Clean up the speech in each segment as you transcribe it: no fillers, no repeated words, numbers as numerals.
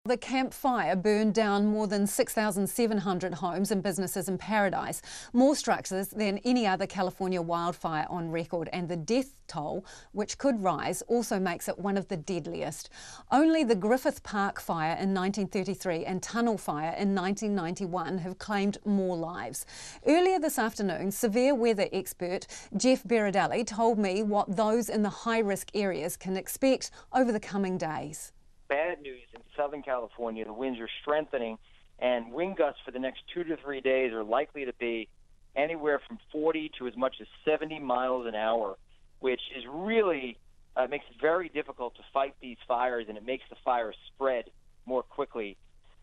The Camp Fire burned down more than 6,700 homes and businesses in Paradise, more structures than any other California wildfire on record, and the death toll, which could rise, also makes it one of the deadliest. Only the Griffith Park fire in 1933 and Tunnel Fire in 1991 have claimed more lives. Earlier this afternoon, severe weather expert Jeff Berardelli told me what those in the high-risk areas can expect over the coming days. Bad news in Southern California. The winds are strengthening, and wind gusts for the next 2 to 3 days are likely to be anywhere from 40 to as much as 70 miles an hour, which is really makes it very difficult to fight these fires, and it makes the fires spread more quickly.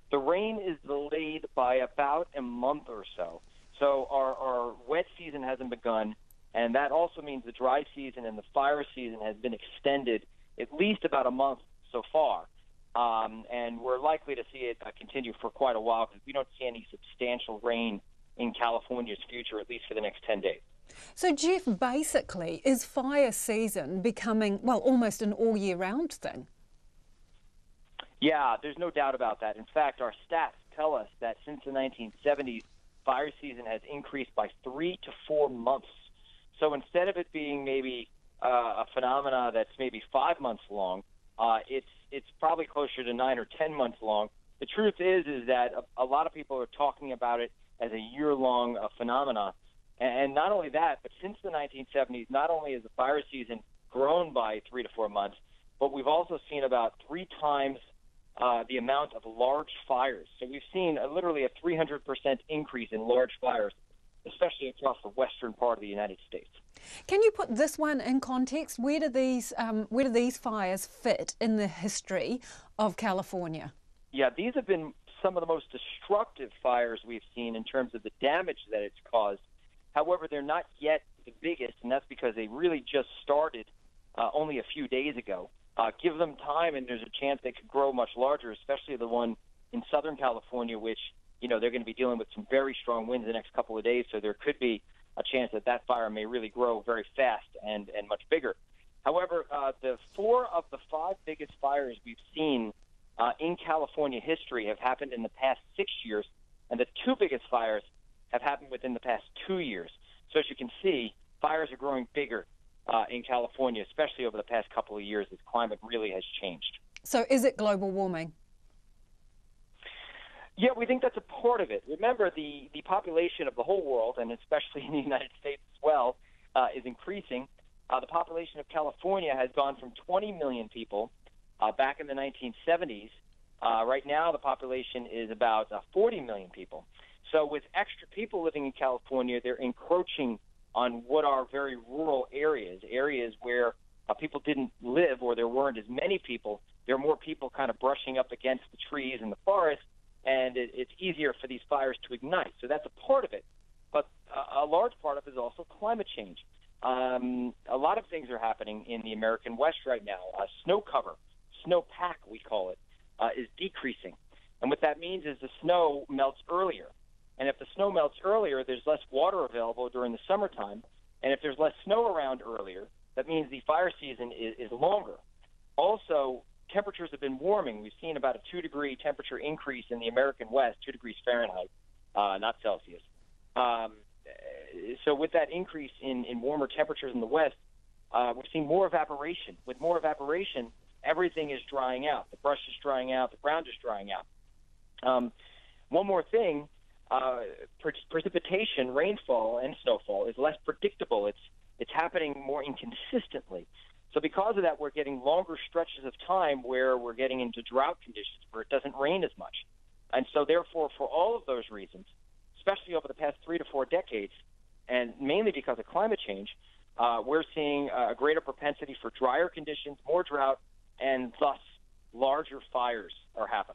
The rain is delayed by about a month or so. So our wet season hasn't begun, and that also means the dry season and the fire season has been extended at least about a month so far. And we're likely to see it continue for quite a while because we don't see any substantial rain in California's future, at least for the next 10 days. So, Jeff, basically, is fire season becoming, well, almost an all-year-round thing? Yeah, there's no doubt about that. In fact, our stats tell us that since the 1970s, fire season has increased by 3 to 4 months. So instead of it being maybe a phenomena that's maybe 5 months long, it's probably closer to 9 or 10 months long. The truth is that a lot of people are talking about it as a year-long phenomena. And not only that, but since the 1970s, not only has the fire season grown by 3 to 4 months, but we've also seen about 3 times the amount of large fires. So we've seen literally a 300% increase in large fires, especially across the western part of the United States. Can you put this one in context? Where do these fires fit in the history of California? Yeah, these have been some of the most destructive fires we've seen in terms of the damage that it's caused. However, they're not yet the biggest, and that's because they really just started only a few days ago. Give them time, and there's a chance they could grow much larger, especially the one in Southern California, which, you know, they're going to be dealing with some very strong winds the next couple of days, so there could be a chance that that fire may really grow very fast and much bigger. However, the 4 of the 5 biggest fires we've seen in California history have happened in the past 6 years, and the 2 biggest fires have happened within the past 2 years. So as you can see, fires are growing bigger in California, especially over the past couple of years as climate really has changed. So is it global warming? Yeah, we think that's a part of it. Remember, the population of the whole world, and especially in the United States as well, is increasing. The population of California has gone from 20 million people back in the 1970s. Right now, the population is about 40 million people. So with extra people living in California, they're encroaching on what are very rural areas where people didn't live, or there weren't as many people. There are more people kind of brushing up against the trees and the forest, and it's easier for these fires to ignite. So that's a part of it. But a large part of it is also climate change. A lot of things are happening in the American West right now. Snow cover, snowpack we call it, is decreasing. And what that means is the snow melts earlier. And if the snow melts earlier, there's less water available during the summertime. And if there's less snow around earlier, that means the fire season is longer. Also, temperatures have been warming. We've seen about a 2-degree temperature increase in the American West, 2 degrees Fahrenheit, not Celsius. So with that increase in warmer temperatures in the West, we're seeing more evaporation. With more evaporation, everything is drying out. The brush is drying out. The ground is drying out. One more thing, precipitation, rainfall, and snowfall is less predictable. It's happening more inconsistently. So because of that, we're getting longer stretches of time where we're getting into drought conditions where it doesn't rain as much. And so therefore, for all of those reasons, especially over the past 3 to 4 decades, and mainly because of climate change, we're seeing a greater propensity for drier conditions, more drought, and thus larger fires are happening.